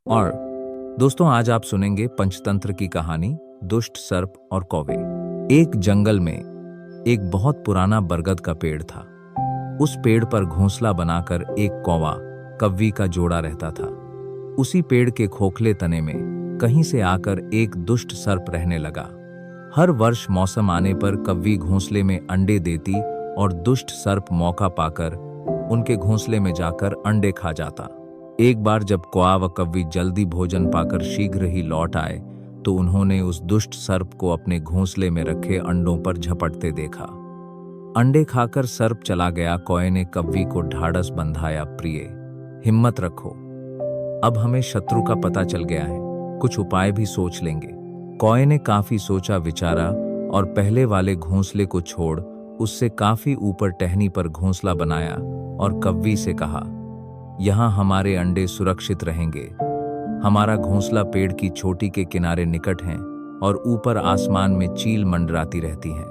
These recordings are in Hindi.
और दोस्तों, आज आप सुनेंगे पंचतंत्र की कहानी दुष्ट सर्प और कौवे। एक जंगल में एक बहुत पुराना बरगद का पेड़ था। उस पेड़ पर घोंसला बनाकर एक कौवा कव्वी का जोड़ा रहता था। उसी पेड़ के खोखले तने में कहीं से आकर एक दुष्ट सर्प रहने लगा। हर वर्ष मौसम आने पर कव्वी घोंसले में अंडे देती और दुष्ट सर्प मौका पाकर उनके घोंसले में जाकर अंडे खा जाता। एक बार जब कौवा व कव्वी जल्दी भोजन पाकर शीघ्र ही लौट आए तो उन्होंने उस दुष्ट सर्प को अपने घोंसले में रखे अंडों पर झपटते देखा। अंडे खाकर सर्प चला गया। कौवे ने कव्वी को ढाढ़स बंधाया, प्रिय हिम्मत रखो, अब हमें शत्रु का पता चल गया है, कुछ उपाय भी सोच लेंगे। कौवे ने काफी सोचा विचारा और पहले वाले घोंसले को छोड़ उससे काफी ऊपर टहनी पर घोंसला बनाया और कव्वी से कहा, यहाँ हमारे अंडे सुरक्षित रहेंगे। हमारा घोंसला पेड़ की चोटी के किनारे निकट है और ऊपर आसमान में चील मंडराती रहती है।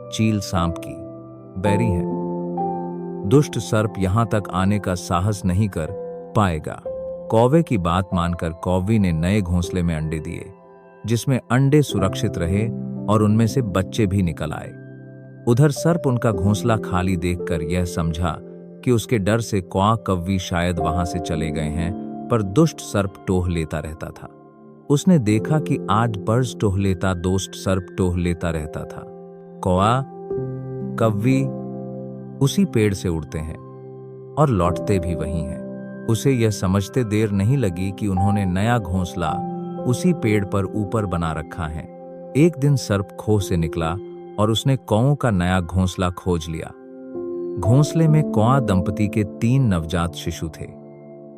चील सांप की बैरी है। दुष्ट सर्प यहाँ तक आने का साहस नहीं कर पाएगा। कौवे की बात मानकर कौवी ने नए घोंसले में अंडे दिए, जिसमें अंडे सुरक्षित रहे और उनमें से बच्चे भी निकल आए। उधर सर्प उनका घोंसला खाली देखकर यह समझा कि उसके डर से कौवा कव्वी शायद वहां से चले गए हैं, पर दुष्ट सर्प टोह लेता रहता था। उसने देखा कि आज बर्ज टोह लेता, दोस्त सर्प टोह लेता रहता था। कौवा कव्वी उसी पेड़ से उड़ते हैं और लौटते भी वहीं हैं। उसे यह समझते देर नहीं लगी कि उन्होंने नया घोंसला उसी पेड़ पर ऊपर बना रखा है। एक दिन सर्प खोह से निकला और उसने कौवों का नया घोंसला खोज लिया। घोंसले में कौवा दंपति के 3 नवजात शिशु थे।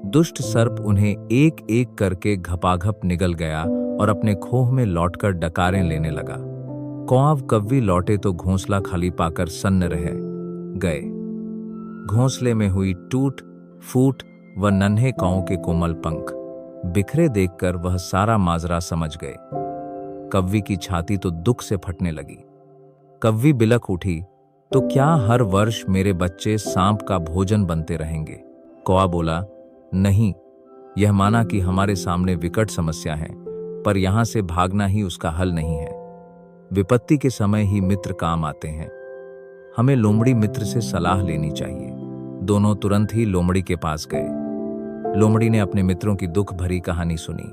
दुष्ट सर्प उन्हें एक एक करके घपाघप निगल गया और अपने खोह में लौटकर डकारें लेने लगा। कौवा कव्वी लौटे तो घोंसला खाली पाकर सन्न रह गए। घोंसले में हुई टूट फूट व नन्हे कौवों के कोमल पंख बिखरे देखकर वह सारा माजरा समझ गए। कव्वी की छाती तो दुख से फटने लगी। कव्वी बिलख उठी, तो क्या हर वर्ष मेरे बच्चे सांप का भोजन बनते रहेंगे? कौवा बोला, नहीं, यह माना कि हमारे सामने विकट समस्या है, पर यहां से भागना ही उसका हल नहीं है। विपत्ति के समय ही मित्र काम आते हैं। हमें लोमड़ी मित्र से सलाह लेनी चाहिए। दोनों तुरंत ही लोमड़ी के पास गए। लोमड़ी ने अपने मित्रों की दुख भरी कहानी सुनी।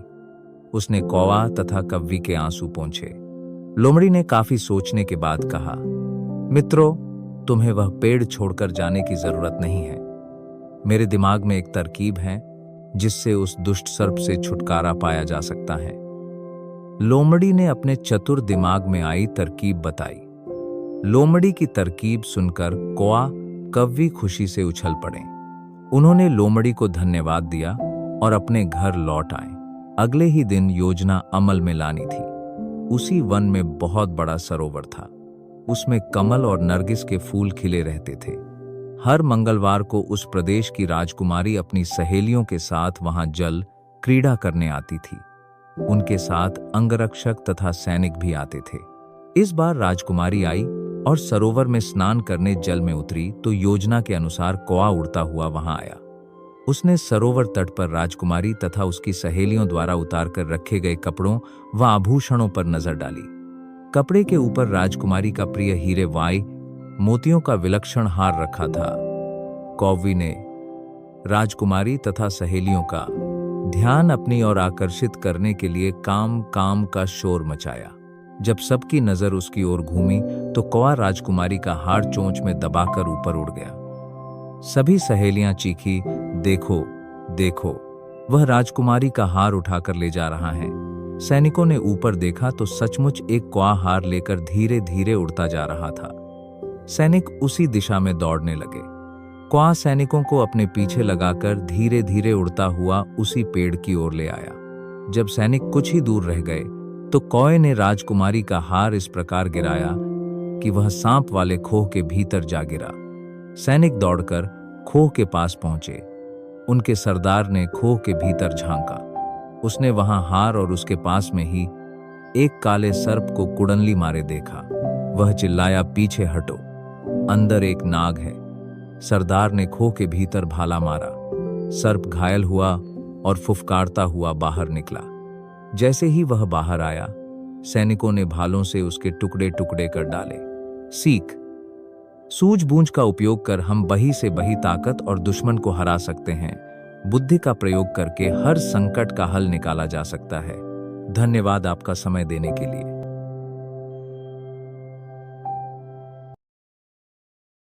उसने कौवा तथा कव्वी के आंसू पोंछे। लोमड़ी ने काफी सोचने के बाद कहा, मित्रों, तुम्हें वह पेड़ छोड़कर जाने की जरूरत नहीं है। मेरे दिमाग में एक तरकीब है जिससे उस दुष्ट सर्प से छुटकारा पाया जा सकता है। लोमड़ी ने अपने चतुर दिमाग में आई तरकीब बताई। लोमड़ी की तरकीब सुनकर कौवा कव्वी खुशी से उछल पड़े। उन्होंने लोमड़ी को धन्यवाद दिया और अपने घर लौट आए। अगले ही दिन योजना अमल में लानी थी। उसी वन में बहुत बड़ा सरोवर था। उसमें कमल और नरगिस के फूल खिले रहते थे। हर मंगलवार को उस प्रदेश की राजकुमारी अपनी सहेलियों के साथ वहां जल क्रीड़ा करने आती थी। उनके साथ अंगरक्षक तथा सैनिक भी आते थे। इस बार राजकुमारी आई और सरोवर में स्नान करने जल में उतरी तो योजना के अनुसार कौवा उड़ता हुआ वहां आया। उसने सरोवर तट पर राजकुमारी तथा उसकी सहेलियों द्वारा उतार कर रखे गए कपड़ों व आभूषणों पर नजर डाली। कपड़े के ऊपर राजकुमारी का प्रिय हीरे वाई मोतियों का विलक्षण हार रखा था। कौवी ने राजकुमारी तथा सहेलियों का ध्यान अपनी ओर आकर्षित करने के लिए काम काम का शोर मचाया। जब सबकी नजर उसकी ओर घूमी तो कौवा राजकुमारी का हार चोंच में दबाकर ऊपर उड़ गया। सभी सहेलियां चीखी, देखो देखो, वह राजकुमारी का हार उठाकर ले जा रहा है। सैनिकों ने ऊपर देखा तो सचमुच एक कौवा हार लेकर धीरे धीरे उड़ता जा रहा था। सैनिक उसी दिशा में दौड़ने लगे। कौवा सैनिकों को अपने पीछे लगाकर धीरे धीरे उड़ता हुआ उसी पेड़ की ओर ले आया। जब सैनिक कुछ ही दूर रह गए तो कौवे ने राजकुमारी का हार इस प्रकार गिराया कि वह सांप वाले खोह के भीतर जा गिरा। सैनिक दौड़कर खोह के पास पहुंचे। उनके सरदार ने खोह के भीतर झांका। उसने वहां हार और उसके पास में ही एक काले सर्प को कुड़नली मारे देखा। वह चिल्लाया, पीछे हटो, अंदर एक नाग है। सरदार ने खोह के भीतर भाला मारा। सर्प घायल हुआ और फुफकारता हुआ बाहर निकला। जैसे ही वह बाहर आया, सैनिकों ने भालों से उसके टुकड़े टुकड़े कर डाले। सीख: सूझबूझ का उपयोग कर हम बही से बही ताकत और दुश्मन को हरा सकते हैं। बुद्धि का प्रयोग करके हर संकट का हल निकाला जा सकता है। धन्यवाद आपका समय देने के लिए।